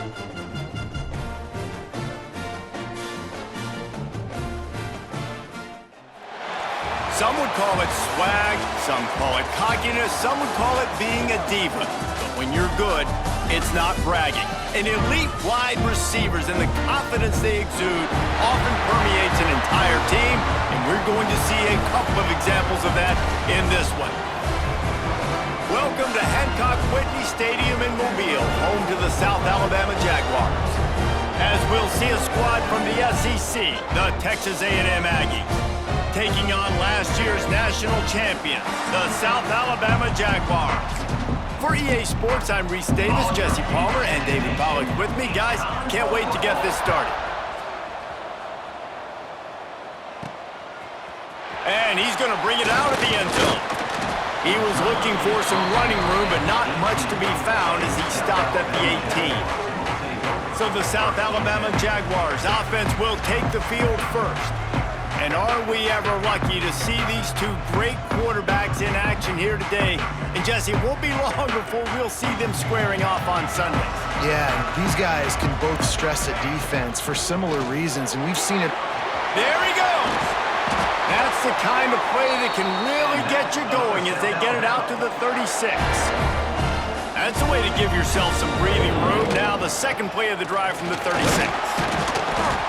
Some would call it swag, some call it cockiness, some would call it being a diva. But when you're good, it's not bragging. An elite wide receivers and the confidence they exude often permeates an entire team, and we're going to see a couple of examples of that in this one. Welcome to Hancock Whitney Stadium in Mobile, home to the South Alabama Jaguars. As we'll see a squad from the SEC, the Texas A&M Aggies, taking on last year's national champions, the South Alabama Jaguars. For EA Sports, I'm Reese Davis, Jesse Palmer, and David Pollack with me. Guys, can't wait to get this started. And he's going to bring it out of the end zone. He was looking for some running room, but not much to be found as he stopped at the 18. So the South Alabama Jaguars offense will take the field first. And are we ever lucky to see these two great quarterbacks in action here today? And Jesse, it won't be long before we'll see them squaring off on Sundays. Yeah, these guys can both stress a defense for similar reasons, and we've seen it. There he goes! That's the kind of play that can really get you going as they get it out to the 36. That's a way to give yourself some breathing room. Now the second play of the drive from the 36.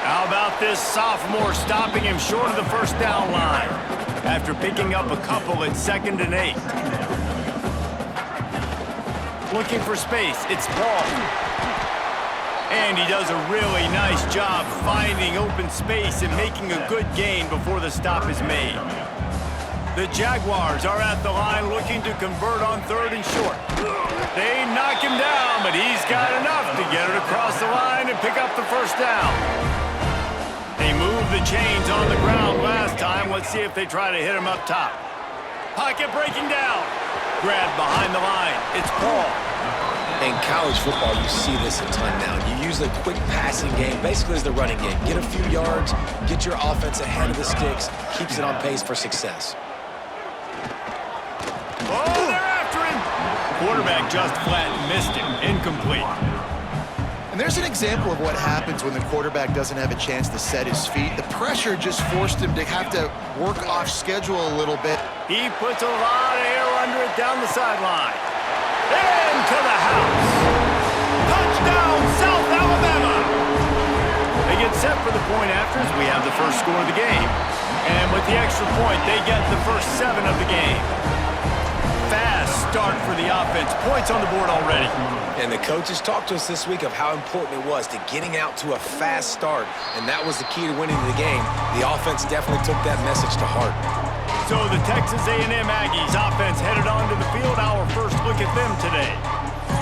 How about this sophomore stopping him short of the first down line after picking up a couple at 2nd and 8. Looking for space, it's Ball. And he does a really nice job finding open space and making a good gain before the stop is made. The Jaguars are at the line looking to convert on 3rd and short. They knock him down, but he's got enough to get it across the line and pick up the first down. They moved the chains on the ground last time. Let's see if they try to hit him up top. Pocket breaking down. Grabbed behind the line. It's Paul. In college football, you see this a ton now. You use the quick passing game basically as the running game. Get a few yards, get your offense ahead of the sticks, keeps it on pace for success. Oh, they're after him. Quarterback just flat missed him. Incomplete. And there's an example of what happens when the quarterback doesn't have a chance to set his feet. The pressure just forced him to have to work off schedule a little bit. He puts a lot of air under it down the sideline. Into the house. Touchdown, South Alabama. They get set for the point afters. We have the first score of the game. And with the extra point, they get the first 7 of the game. Fast start for the offense. Points on the board already. And the coaches talked to us this week of how important it was to getting out to a fast start. And that was the key to winning the game. The offense definitely took that message to heart. So the Texas A&M Aggies offense headed onto the field. Our first look at them today.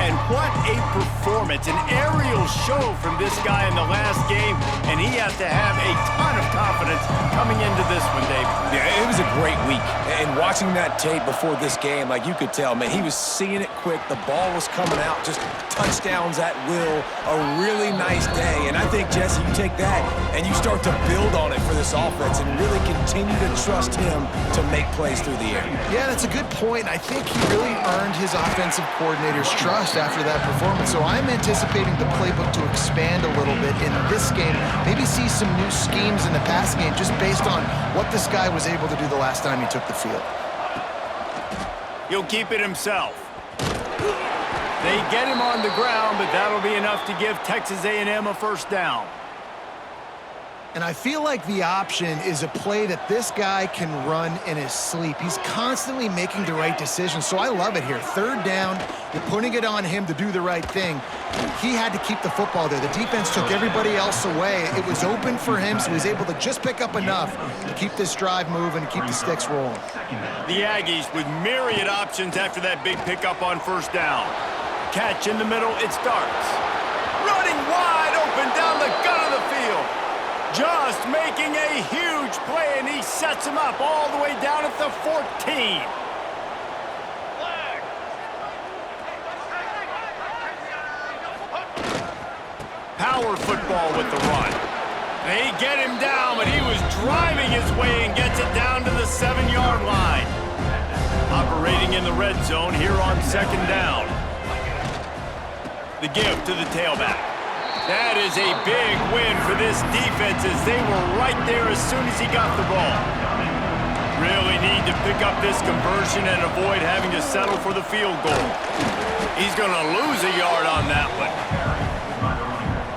And what a performance, an aerial show from this guy in the last game, and he has to have a ton of confidence coming into this one, Dave. Yeah, it was a great week. And watching that tape before this game, like you could tell, man, he was seeing it quick. The ball was coming out, just touchdowns at will. A really nice day. And I think, Jesse, you take that and you start to build on it for this offense and really continue to trust him to make plays through the air. Yeah, that's a good point. I think he really earned his offensive coordinator's trust after that performance. So I'm anticipating the playbook to expand a little bit in this game. Maybe see some new schemes in the passing game just based on what this guy was able to do the last time he took the field. He'll keep it himself. They get him on the ground, but that'll be enough to give Texas A&M a first down. And I feel like the option is a play that this guy can run in his sleep. He's constantly making the right decisions, so I love it here. 3rd down, you're putting it on him to do the right thing. He had to keep the football there. The defense took everybody else away. It was open for him, so he was able to just pick up enough to keep this drive moving and keep the sticks rolling. The Aggies with myriad options after that big pickup on first down. Catch in the middle, it starts. Running wide open down the gut of the field. Just making a huge play, and he sets him up all the way down at the 14. Power football with the run. They get him down, but he was driving his way and gets it down to the 7-yard line. Operating in the red zone here on 2nd down. The give to the tailback. That is a big win for this defense as they were right there as soon as he got the ball. Really need to pick up this conversion and avoid having to settle for the field goal. He's going to lose a yard on that one.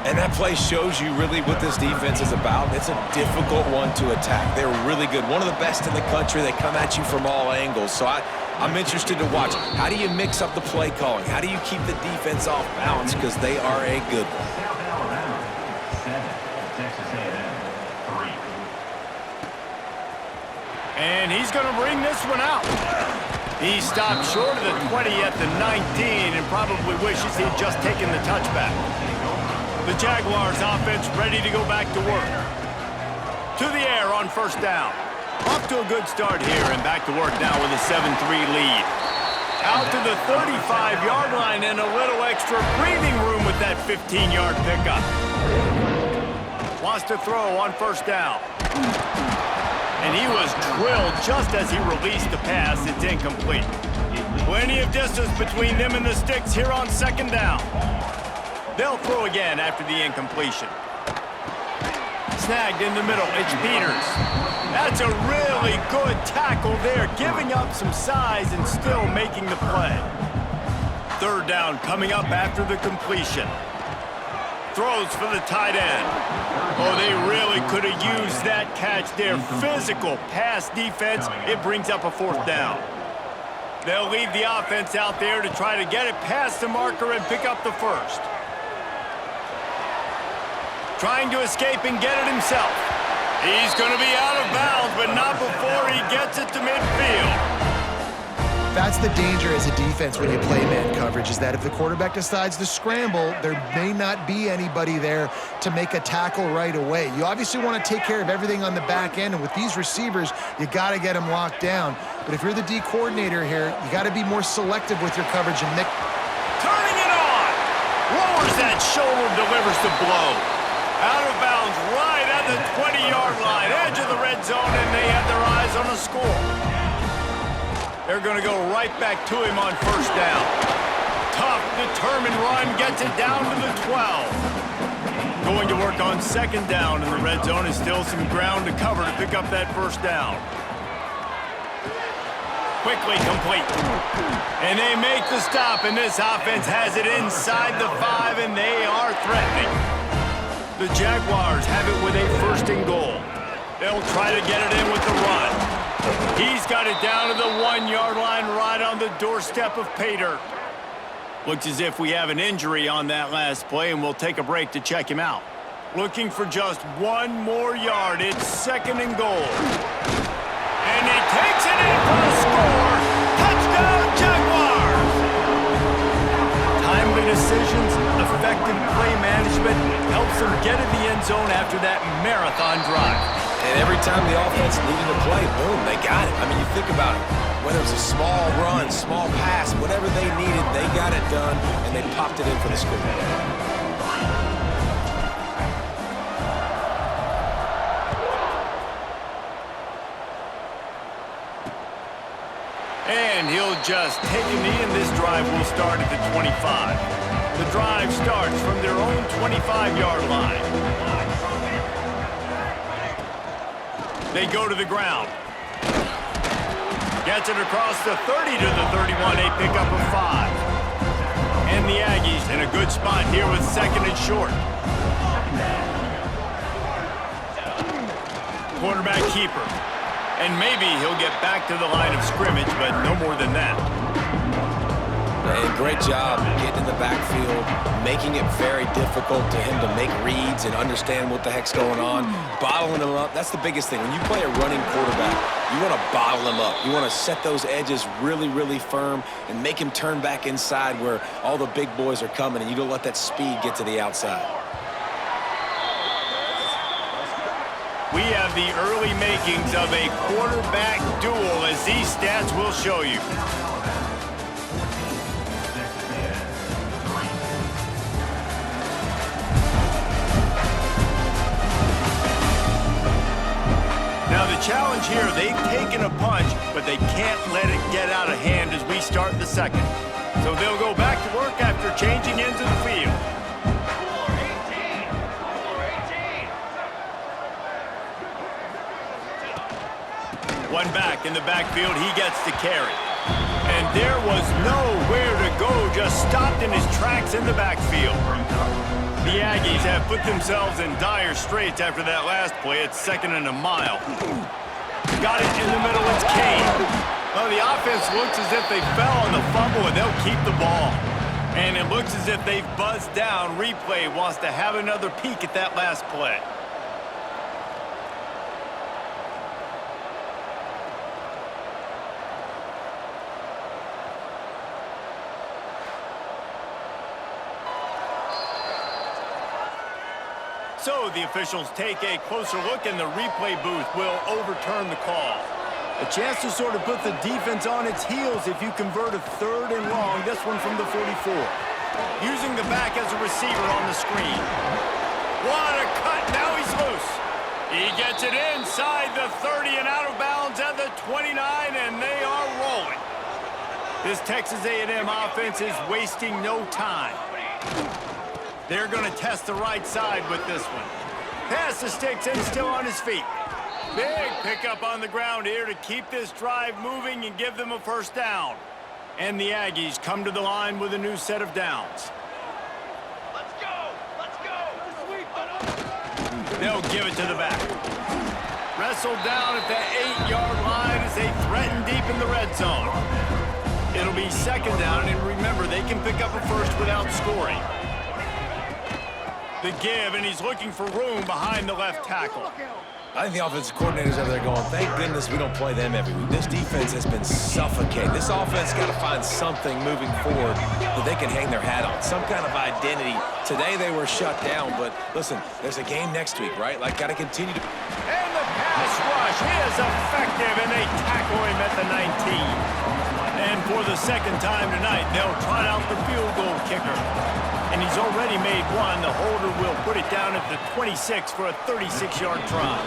And that play shows you really what this defense is about. It's a difficult one to attack. They're really good. One of the best in the country. They come at you from all angles. So I'm interested to watch. How do you mix up the play calling? How do you keep the defense off balance? Because they are a good one. And he's going to bring this one out. He stopped short of the 20 at the 19 and probably wishes he'd just taken the touchback. The Jaguars offense ready to go back to work. To the air on first down. Off to a good start here and back to work now with a 7-3 lead. Out to the 35-yard line and a little extra breathing room with that 15-yard pickup. Wants to throw on first down. And he was drilled just as he released the pass. It's incomplete. Plenty of distance between them and the sticks here on second down. They'll throw again after the incompletion. Snagged in the middle, it's Peters. That's a really good tackle there, giving up some size and still making the play. Third down coming up after the completion. Throws for the tight end. Oh, they really could have used that catch there. Physical pass defense. It brings up a fourth down. They'll leave the offense out there to try to get it past the marker and pick up the first. Trying to escape and get it himself. He's going to be out of bounds, but not before he gets it to midfield. That's the danger as a defense when you play man coverage, is that if the quarterback decides to scramble, there may not be anybody there to make a tackle right away. You obviously want to take care of everything on the back end, and with these receivers, you got to get them locked down. But if you're the D coordinator here, you got to be more selective with your coverage and mix. Turning it on! Lowers that shoulder, delivers the blow. Out of bounds, right at the 20-yard line, edge of the red zone, and they have their eyes on a score. They're going to go right back to him on first down. Tough, determined run, gets it down to the 12. Going to work on second down, and the red zone is still some ground to cover to pick up that first down. Quickly complete. And they make the stop, and this offense has it inside the 5, and they are threatening. The Jaguars have it with a first and goal. They'll try to get it in with the run. He's got it down to the 1-yard line right on the doorstep of Pater. Looks as if we have an injury on that last play, and we'll take a break to check him out. Looking for just one more yard. It's second and goal. And he takes it in for the score. Touchdown, Jaguars! Timely decisions, effective play management helps them get in the end zone after that marathon drive. And every time the offense needed to play, boom, they got it. I mean, you think about it. Whether it was a small run, small pass, whatever they needed, they got it done, and they popped it in for the score. And he'll just take a knee, and this drive will start at the 25. The drive starts from their own 25-yard line. They go to the ground. Gets it across the 30 to the 31. They pick up a 5. And the Aggies in a good spot here with second and short. Quarterback keeper. And maybe he'll get back to the line of scrimmage, but no more than that. And great job getting in the backfield, making it very difficult to him to make reads and understand what the heck's going on, bottling them up. That's the biggest thing. When you play a running quarterback, you want to bottle him up. You want to set those edges really, really firm and make him turn back inside where all the big boys are coming, and you don't let that speed get to the outside. We have the early makings of a quarterback duel, as these stats will show you. Now the challenge here, they've taken a punch, but they can't let it get out of hand as we start the second. So they'll go back to work after changing into the field. the backfield, he gets to carry. And there was nowhere to go, just stopped in his tracks in the backfield. The Aggies have put themselves in dire straits after that last play. It's 2nd and a mile. Got it in the middle, it's Kane. Well, the offense looks as if they fell on the fumble, and they'll keep the ball. And it looks as if they've buzzed down. Replay wants to have another peek at that last play. So the officials take a closer look, and the replay booth will overturn the call. A chance to sort of put the defense on its heels if you convert a 3rd and long, this one from the 44. Using the back as a receiver on the screen. What a cut, now he's loose. He gets it inside the 30 and out of bounds at the 29, and they are rolling. This Texas A&M offense is wasting no time. They're going to test the right side with this one. Pass to Sticks and still on his feet. Big pickup on the ground here to keep this drive moving and give them a 1st down. And the Aggies come to the line with a new set of downs. Let's go! Let's go! They'll give it to the back. Wrestled down at the 8-yard line as they threaten deep in the red zone. It'll be 2nd down, and remember, they can pick up a 1st without scoring. The give, and he's looking for room behind the left tackle. I think the offensive coordinators over there going, thank goodness we don't play them every week. This defense has been suffocating. This offense got to find something moving forward that they can hang their hat on, some kind of identity. Today they were shut down, but listen, there's a game next week, right? Like, got to continue to... And the pass rush is effective, and they tackle him at the 19. And for the 2nd time tonight, they'll trot out the field goal kicker. And he's already made one. The holder will put it down at the 26 for a 36-yard try.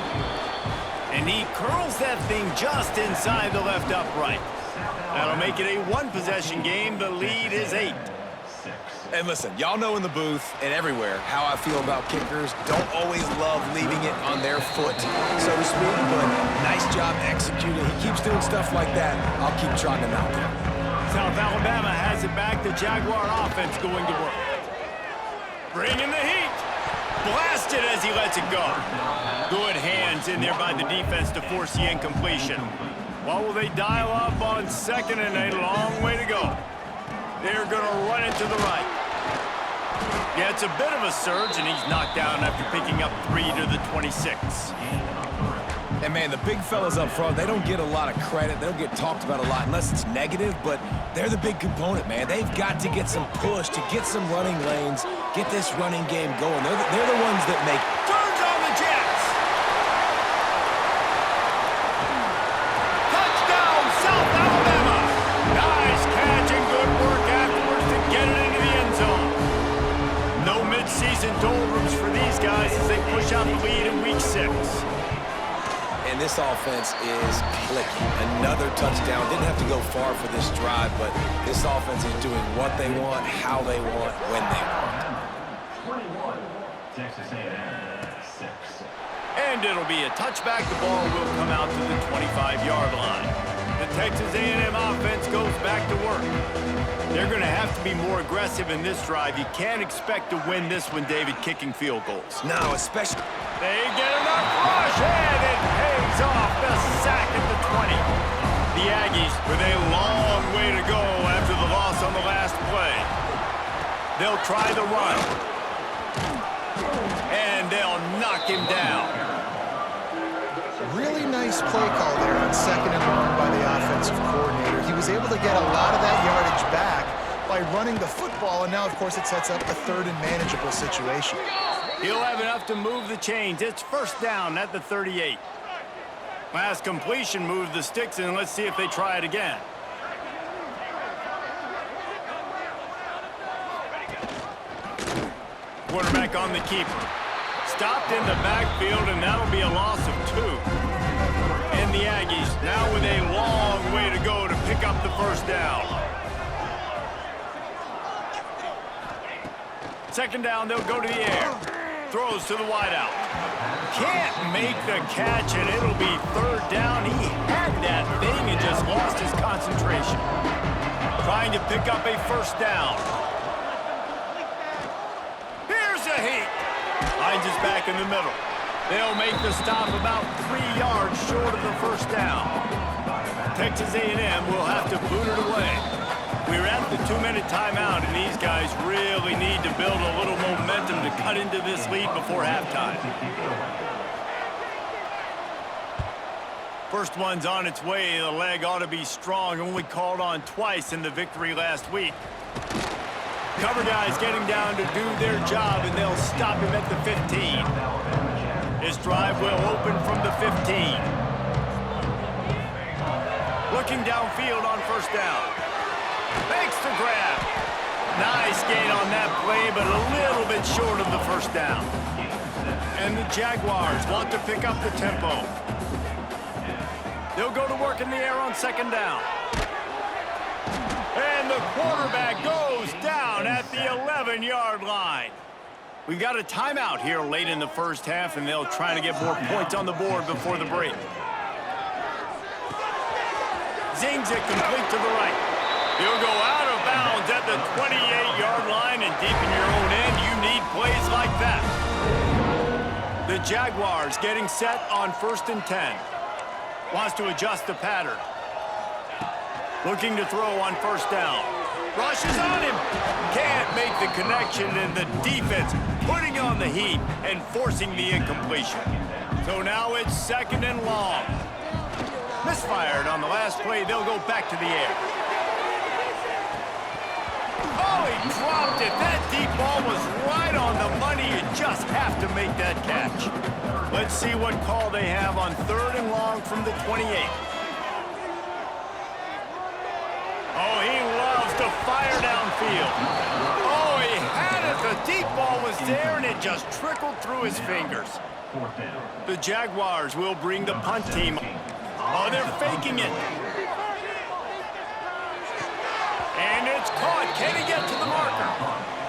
And he curls that thing just inside the left upright. That'll make it a 1-possession game. The lead is 8. And listen, y'all know in the booth and everywhere how I feel about kickers. Don't always love leaving it on their foot, so to speak, but nice job executing. He keeps doing stuff like that. I'll keep trotting him out there. South Alabama has it back. The Jaguar offense going to work. Bringing the heat. Blasted as he lets it go. Good hands in there by the defense to force the incompletion. What will they dial up on 2nd and a long way to go? They're going to run it to the right. Yeah, it's a bit of a surge, and he's knocked down after picking up 3 to the 26. And, man, the big fellas up front, they don't get a lot of credit. They don't get talked about a lot unless it's negative, but they're the big component, man. They've got to get some push, to get some running lanes, get this running game going. They're the ones that make... Turns on the Jets! Touchdown, South Alabama! Nice catch and good work afterwards to get it into the end zone. No mid-season doldrums for these guys as they push out the lead in Week 6. And this offense is clicking. Another touchdown. Didn't have to go far for this drive, but this offense is doing what they want, how they want, when they want. 21, Texas A&M, 6. And it'll be a touchback. The ball will come out to the 25-yard line. The Texas A&M offense goes back to work. They're going to have to be more aggressive in this drive. You can't expect to win this one, David, kicking field goals. No, especially... They get enough rush, and it pays off. The sack at the 20. The Aggies with a long way to go after the loss on the last play. They'll try the run. And they'll knock him down. Really nice play call there on 2nd and long by the offensive coordinator. He was able to get a lot of that yardage back by running the football, and now, of course, it sets up a 3rd and manageable situation. He'll have enough to move the chains. It's 1st down at the 38. Last completion moved the sticks, and let's see if they try it again. Quarterback on the keeper. Stopped in the backfield, and that'll be a loss of 2. And the Aggies now with a long way to go to pick up the 1st down. 2nd down, they'll go to the air. Throws to the wideout. Can't make the catch, and it'll be third down. He had that thing and just lost his concentration. Trying to pick up a first down. Here's a heat. Hines is back in the middle. They'll make the stop about 3 yards short of the first down. Texas A&M will have to boot it away. We're at the 2-minute timeout, and these guys really need to build a little momentum to cut into this lead before halftime. First one's on its way. The leg ought to be strong. Only called on twice in the victory last week. Cover guys getting down to do their job, and they'll stop him at the 15. This drive will open from the 15. Looking downfield on first down. Makes the grab. Nice gain on that play, but a little bit short of the first down. And the Jaguars want to pick up the tempo. They'll go to work in the air on second down. And the quarterback goes down at the 11-yard line. We've got a timeout here late in the first half, and they'll try to get more points on the board before the break. Zings it complete to the right. He'll go out of bounds at the 28-yard line, and deep in your own end, you need plays like that. The Jaguars getting set on 1st and 10. Wants to adjust the pattern. Looking to throw on first down. Rushes on him. Can't make the connection, and the defense putting on the heat and forcing the incompletion. So now it's 2nd and long. Misfired on the last play. They'll go back to the air. Oh, he dropped it. That deep ball was right on the money. You just have to make that catch. Let's see what call they have on 3rd and long from the 28. Oh, he loves to fire downfield. Oh, he had it. The deep ball was there, and it just trickled through his fingers. The Jaguars will bring the punt team. Oh, they're faking it. And it's caught. Can he get to the marker?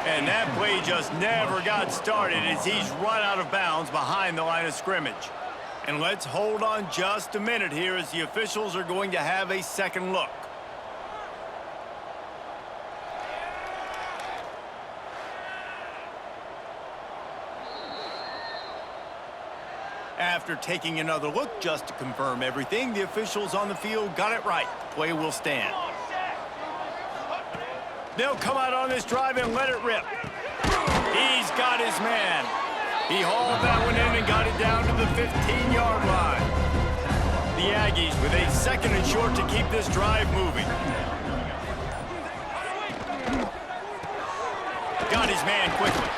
And that play just never got started as he's run out of bounds behind the line of scrimmage. And let's hold on just a minute here as the officials are going to have a second look. After taking another look just to confirm everything, the officials on the field got it right. Play will stand. They'll come out on this drive and let it rip. He's got his man. He hauled that one in and got it down to the 15-yard line. The Aggies with a 2nd and short to keep this drive moving. Got his man quickly.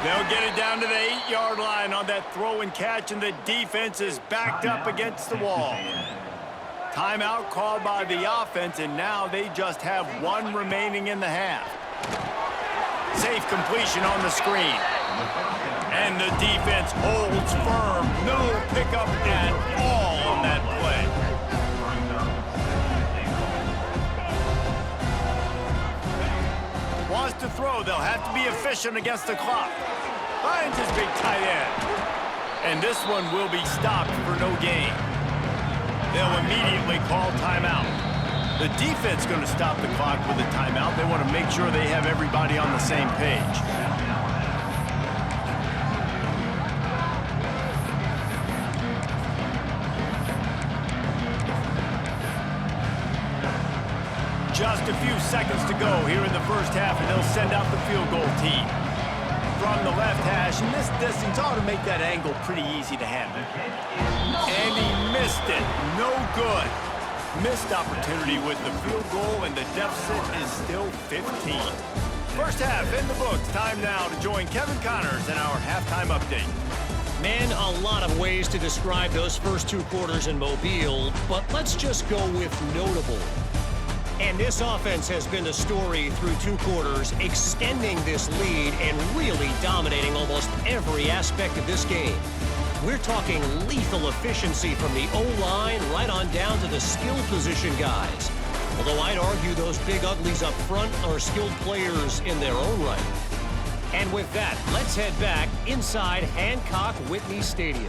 They'll get it down to the 8-yard line on that throw and catch, and the defense is backed up against the wall. Timeout called by the offense, and now they just have 1 remaining in the half. Safe completion on the screen. And the defense holds firm. No pickup at all on that play. Wants to throw. They'll have to be efficient against the clock. Finds his big tight end. And this one will be stopped for no gain. They'll immediately call timeout. The defense going to stop the clock with a timeout. They want to make sure they have everybody on the same page. Just a few seconds to go here in the first half, and they'll send out the field goal team. From the left hash, and this distance ought to make that angle pretty easy to handle. And he missed it. No good. Missed opportunity with the field goal, and the deficit is still 15. First half in the books. Time now to join Kevin Connors in our halftime update. Man, a lot of ways to describe those first 2 quarters in Mobile, but let's just go with notable. And this offense has been the story through 2 quarters, extending this lead and really dominating almost every aspect of this game. We're talking lethal efficiency from the O-line right on down to the skill position guys. Although I'd argue those big uglies up front are skilled players in their own right. And with that, let's head back inside Hancock Whitney Stadium.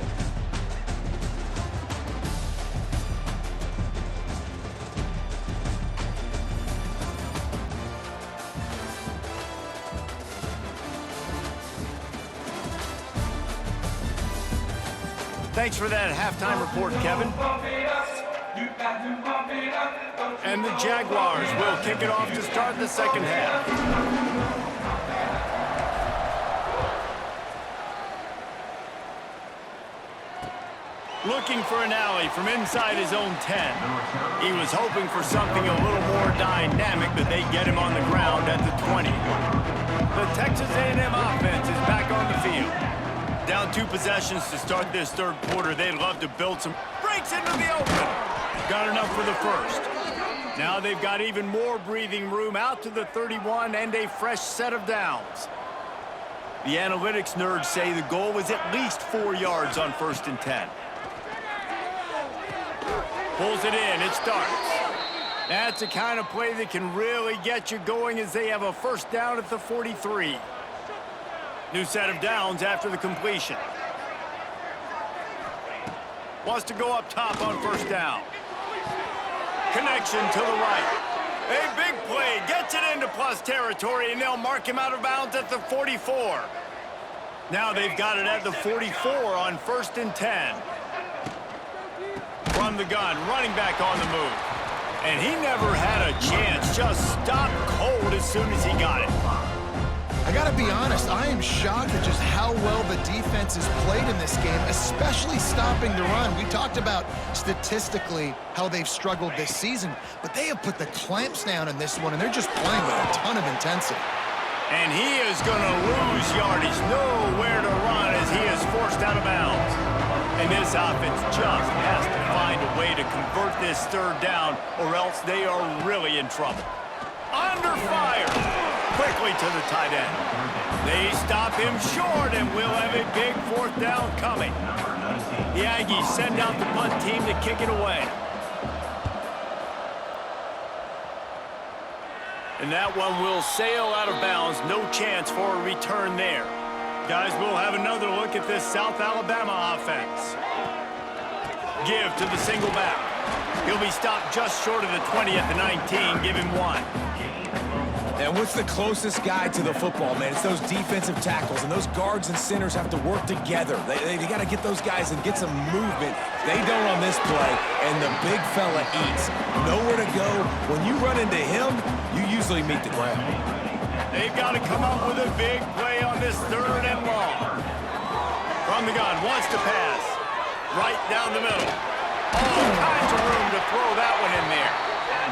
Thanks for that halftime report, Kevin. And the Jaguars will kick it off to start the second half. Looking for an alley from inside his own 10. He was hoping for something a little more dynamic, but they get him on the ground at the 20. The Texas A&M offense is back on the field. Down 2 possessions to start this third quarter. They'd love to build some breaks into the open. Got enough for the first. Now they've got even more breathing room out to the 31 and a fresh set of downs. The analytics nerds say the goal was at least 4 yards on 1st and 10. Pulls it in, it starts. That's the kind of play that can really get you going as they have a first down at the 43. New set of downs after the completion. Wants to go up top on first down. Connection to the right. A big play, gets it into plus territory, and they'll mark him out of bounds at the 44. Now they've got it at the 44 on 1st and 10. From the gun, running back on the move. And he never had a chance, just stopped cold as soon as he got it. I gotta be honest, I am shocked at just how well the defense has played in this game, especially stopping the run. We talked about statistically how they've struggled this season, but they have put the clamps down in this one, and they're just playing with a ton of intensity. And he is going to lose yardage, nowhere to run as he is forced out of bounds. And this offense just has to find a way to convert this third down, or else they are really in trouble. Under fire! Quickly to the tight end. They stop him short, and we'll have a big 4th down coming. The Aggies send out the punt team to kick it away. And that one will sail out of bounds. No chance for a return there. Guys, we'll have another look at this South Alabama offense. Give to the single back. He'll be stopped just short of the 20 at the 19. Give him 1. And what's the closest guy to the football, man? It's those defensive tackles, and those guards and centers have to work together. They got to get those guys and get some movement. They don't on this play, and the big fella eats. Nowhere to go. When you run into him, you usually meet the ground. They've got to come up with a big play on this 3rd and long. From the gun, wants to pass. Right down the middle. All kinds of room to throw that one in there.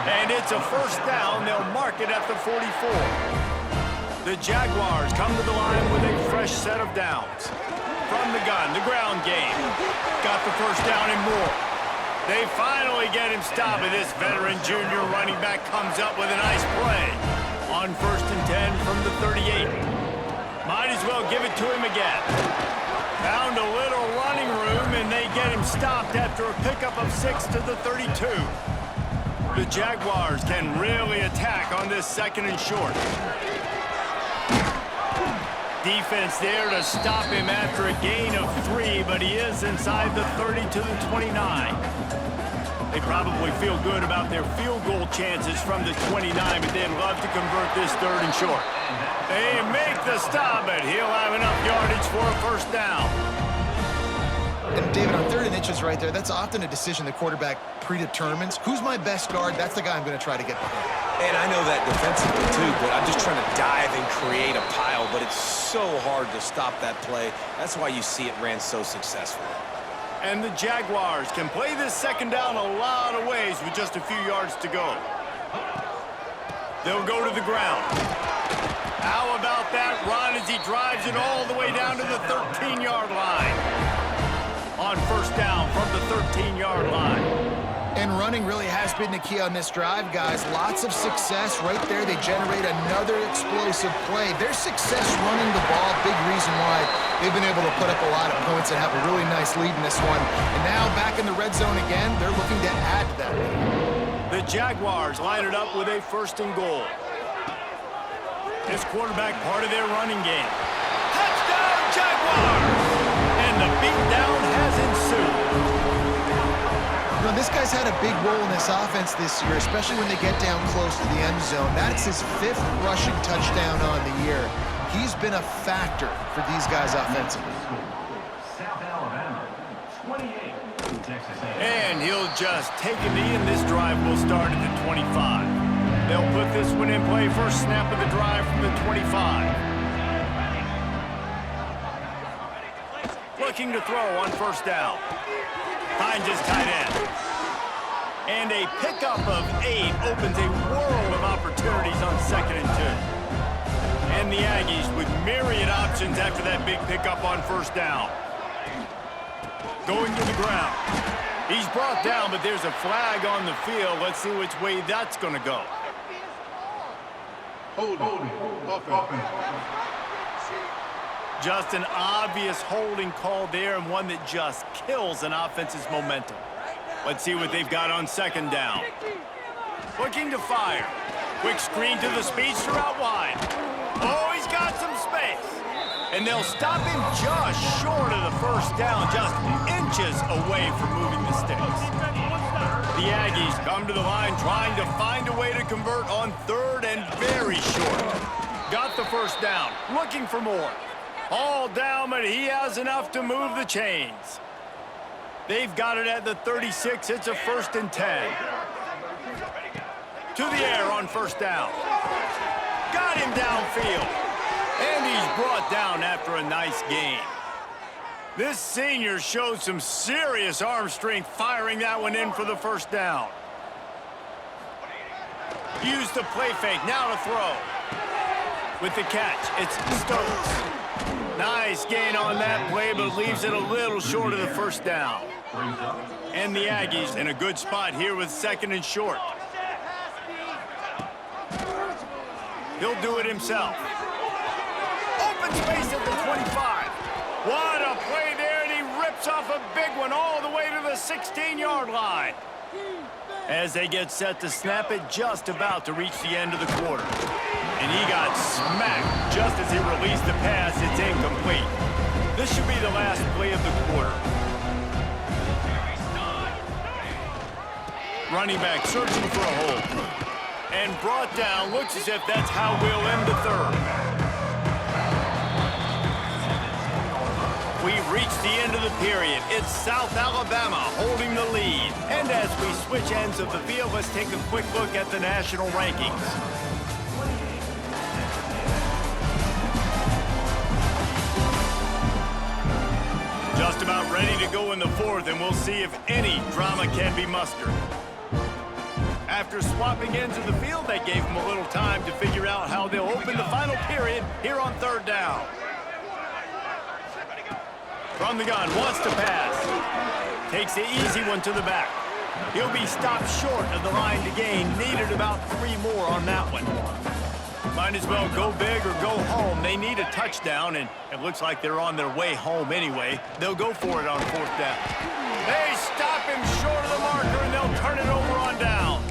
And it's a first down. They'll mark it at the 44. The Jaguars come to the line with a fresh set of downs. From the gun, the ground game. Got the first down and more. They finally get him stopped, and this veteran junior running back comes up with a nice play. On 1st and 10 from the 38. Might as well give it to him again. Found a little running room, and they get him stopped after a pickup of 6 to the 32. The Jaguars can really attack on this 2nd and short. Defense there to stop him after a gain of 3, but he is inside the 30 to the 29. They probably feel good about their field goal chances from the 29, but they'd love to convert this 3rd and short. They make the stop, but he'll have enough yardage for a first down. And David, on 3rd and inches right there, that's often a decision the quarterback predetermines. Who's my best guard? That's the guy I'm going to try to get behind. And I know that defensively too, but I'm just trying to dive and create a pile, but it's so hard to stop that play. That's why you see it ran so successfully. And the Jaguars can play this 2nd down a lot of ways with just a few yards to go. They'll go to the ground. How about that run as he drives it all the way down to the 13-yard line? On first down from the 13-yard line. And running really has been the key on this drive, guys. Lots of success right there. They generate another explosive play. Their success running the ball, big reason why they've been able to put up a lot of points and have a really nice lead in this one. And now back in the red zone again, they're looking to add to that lead. The Jaguars line it up with a 1st and goal. This quarterback part of their running game. Touchdown, Jaguars! And the beatdown has ensued. You know, this guy's had a big role in this offense this year, especially when they get down close to the end zone. That's his 5th rushing touchdown on the year. He's been a factor for these guys offensively. South Alabama, 28. Texas A&M. And he'll just take a knee, and this drive will start at the 25. They'll put this one in play. First snap of the drive from the 25. Looking to throw on first down. Finds his tight end. And a pickup of 8 opens a world of opportunities on 2nd and 2. And the Aggies with myriad options after that big pickup on first down. Going to the ground. He's brought down, but there's a flag on the field. Let's see which way that's going to go. Just an obvious holding call there, and one that just kills an offense's momentum. Let's see what they've got on 2nd down. Looking to fire. Quick screen to the speedster out wide. Oh, he's got some space. And they'll stop him just short of the first down, just inches away from moving the sticks. The Aggies come to the line trying to find a way to convert on 3rd and very short. Got the first down, looking for more. All down, but he has enough to move the chains. They've got it at the 36. It's a 1st and 10. To the air on first down. Got him downfield. And he's brought down after a nice gain. This senior showed some serious arm strength firing that one in for the first down. Use the play fake, now to throw. With the catch, it's Stokes. Nice gain on that play, but leaves it a little short of the first down. And the Aggies in a good spot here with 2nd and short. He'll do it himself. Open space at the 25. What a play there, and he rips off a big one all the way to the 16-yard line. As they get set to snap it, just about to reach the end of the quarter. And he got smacked just as he released the pass. It's incomplete. This should be the last play of the quarter. Running back searching for a hole. And brought down. Looks as if that's how we'll end the 3rd. We've reached the end of the period. It's South Alabama holding the lead. And as we switch ends of the field, let's take a quick look at the national rankings. Just about ready to go in the 4th, and we'll see if any drama can be mustered. After swapping ends of the field, they gave him a little time to figure out how they'll open the final period here on 3rd down. From the gun, wants to pass. Takes the easy one to the back. He'll be stopped short of the line to gain. Needed about 3 more on that one. Might as well go big or go home. They need a touchdown, and it looks like they're on their way home anyway. They'll go for it on 4th down. They stop him short of the marker, and they'll turn it over on downs.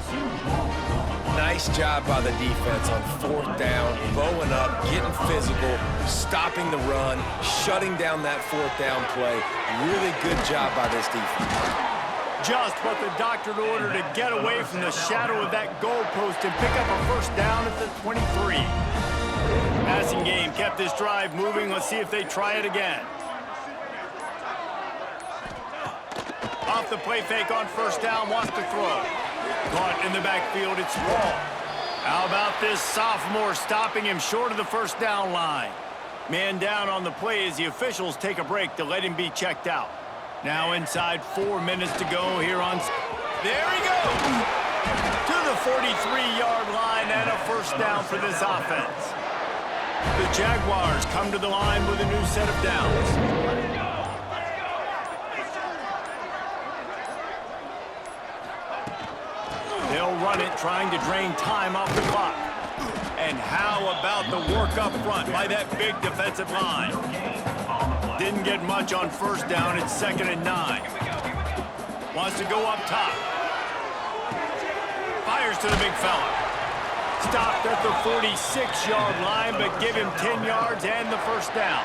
Nice job by the defense on 4th down, bowing up, getting physical, stopping the run, shutting down that 4th down play. Really good job by this defense. Just what the doctor ordered to get away from the shadow of that goalpost and pick up a first down at the 23. Passing game kept this drive moving. Let's see if they try it again. Off the play fake on first down, wants to throw. Caught in the backfield, it's Small. How about this sophomore stopping him short of the first down line? Man down on the play as the officials take a break to let him be checked out. Now inside 4 minutes to go here on... There he goes! To the 43-yard line and a first down for this offense. The Jaguars come to the line with a new set of downs. They'll run it, trying to drain time off the clock. And how about the work up front by that big defensive line? Didn't get much on first down. It's 2nd and 9. Wants to go up top. Fires to the big fella. Stopped at the 46-yard line, but give him 10 yards and the first down.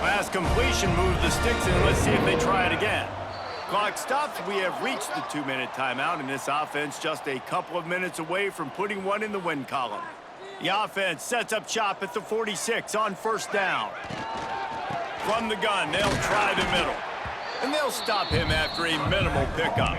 Last completion moved the sticks, and let's see if they try it again. Clock stops. We have reached the 2-minute timeout, and this offense just a couple of minutes away from putting one in the win column. The offense sets up shop at the 46 on first down. From the gun, they'll try the middle. And they'll stop him after a minimal pickup.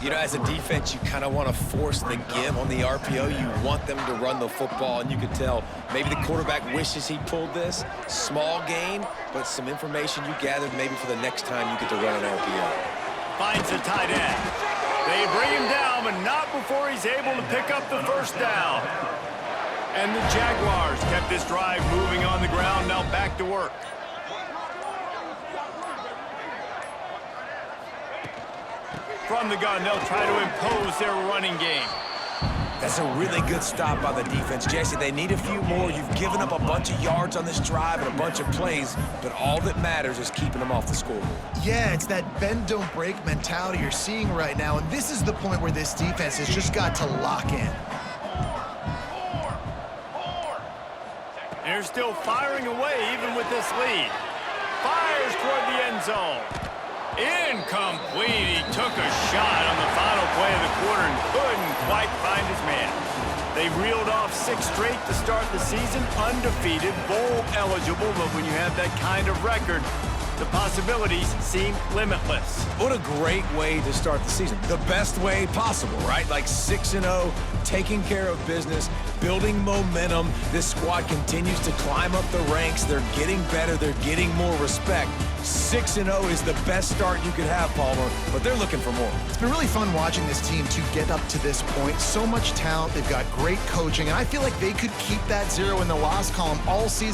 You know, as a defense, you kind of want to force the give on the RPO. You want them to run the football, and you can tell maybe the quarterback wishes he pulled this. Small gain, but some information you gathered maybe for the next time you get to run an RPO. Finds the tight end. They bring him down, but not before he's able to pick up the first down. And the Jaguars kept this drive moving on the ground, now back to work. From the gun, they'll try to impose their running game. That's a really good stop by the defense. Jesse, they need a few more. You've given up a bunch of yards on this drive and a bunch of plays, but all that matters is keeping them off the scoreboard. Yeah, it's that bend, don't break mentality you're seeing right now, and this is the point where this defense has just got to lock in. They're still firing away even with this lead. Fires toward the end zone. Incomplete. He took a shot on the final play of the quarter and couldn't quite find his man. They reeled off 6 straight to start the season, undefeated, bowl eligible, but when you have that kind of record, the possibilities seem limitless. What a great way to start the season. The best way possible, right? Like 6-0, taking care of business, building momentum. This squad continues to climb up the ranks. They're getting better. They're getting more respect. 6-0 is the best start you could have, Palmer, but they're looking for more. It's been really fun watching this team to get up to this point. So much talent. They've got great coaching, and I feel like they could keep that 0 in the loss column all season.